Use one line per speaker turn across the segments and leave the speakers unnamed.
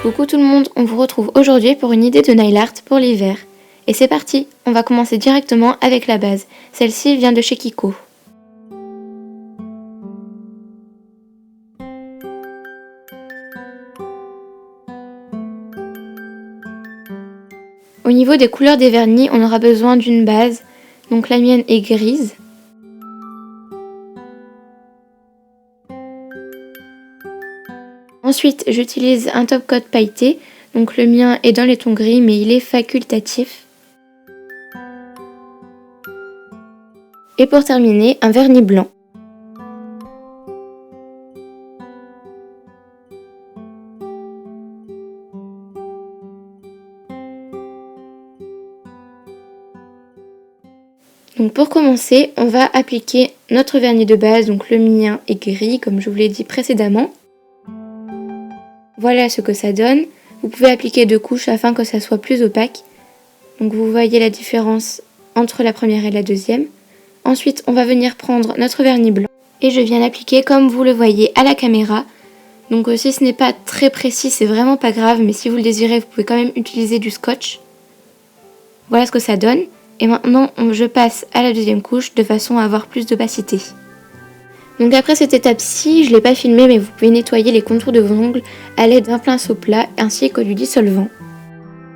Coucou tout le monde, on vous retrouve aujourd'hui pour une idée de nail art pour l'hiver. Et c'est parti, on va commencer directement avec la base. Celle-ci vient de chez Kiko. Au niveau des couleurs des vernis, on aura besoin d'une base. Donc la mienne est grise. Ensuite, j'utilise un top coat pailleté. Donc le mien est dans les tons gris, mais il est facultatif. Et pour terminer, un vernis blanc. Donc pour commencer, on va appliquer notre vernis de base, donc le mien est gris comme je vous l'ai dit précédemment. Voilà ce que ça donne. Vous pouvez appliquer 2 couches afin que ça soit plus opaque. Donc vous voyez la différence entre la première et la deuxième. Ensuite, on va venir prendre notre vernis blanc et je viens l'appliquer comme vous le voyez à la caméra. Donc si ce n'est pas très précis, c'est vraiment pas grave, mais si vous le désirez, vous pouvez quand même utiliser du scotch. Voilà ce que ça donne. Et maintenant, je passe à la deuxième couche de façon à avoir plus d'opacité. Donc après cette étape-ci, je ne l'ai pas filmé, mais vous pouvez nettoyer les contours de vos ongles à l'aide d'un pinceau plat ainsi que du dissolvant.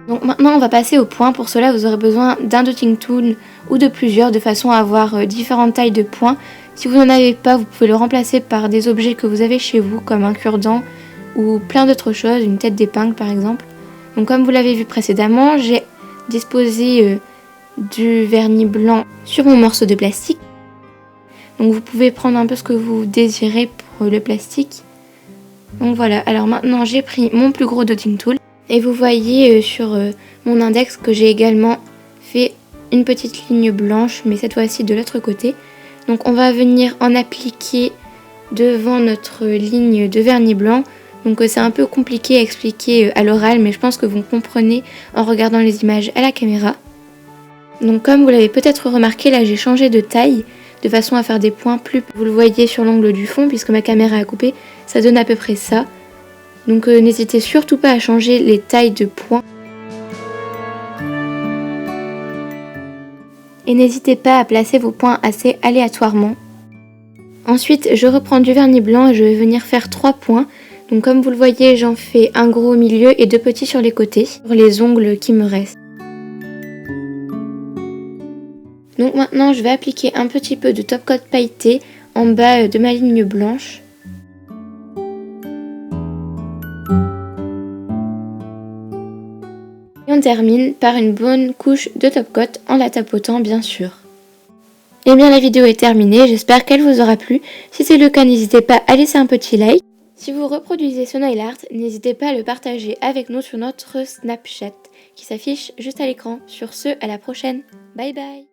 Donc maintenant, on va passer au point. Pour cela, vous aurez besoin d'un dotting tool ou de plusieurs de façon à avoir différentes tailles de points. Si vous n'en avez pas, vous pouvez le remplacer par des objets que vous avez chez vous, comme un cure-dent ou plein d'autres choses, une tête d'épingle par exemple. Donc comme vous l'avez vu précédemment, j'ai disposé du vernis blanc sur mon morceau de plastique. Donc vous pouvez prendre un peu ce que vous désirez pour le plastique. Donc voilà, alors maintenant j'ai pris mon plus gros dotting tool. Et vous voyez sur mon index que j'ai également fait une petite ligne blanche, mais cette fois-ci de l'autre côté. Donc on va venir en appliquer devant notre ligne de vernis blanc. Donc c'est un peu compliqué à expliquer à l'oral, mais je pense que vous comprenez en regardant les images à la caméra. Donc comme vous l'avez peut-être remarqué, là j'ai changé de taille de façon à faire des points plus... Vous le voyez sur l'ongle du fond puisque ma caméra a coupé, ça donne à peu près ça. Donc n'hésitez surtout pas à changer les tailles de points. Et n'hésitez pas à placer vos points assez aléatoirement. Ensuite je reprends du vernis blanc et je vais venir faire 3 points. Donc comme vous le voyez, j'en fais un gros au milieu et 2 petits sur les côtés, sur les ongles qui me restent. Donc maintenant je vais appliquer un petit peu de top coat pailleté en bas de ma ligne blanche. Et on termine par une bonne couche de top coat en la tapotant bien sûr. Et bien la vidéo est terminée, j'espère qu'elle vous aura plu. Si c'est le cas, n'hésitez pas à laisser un petit like. Si vous reproduisez ce nail art, n'hésitez pas à le partager avec nous sur notre Snapchat qui s'affiche juste à l'écran. Sur ce, à la prochaine. Bye bye.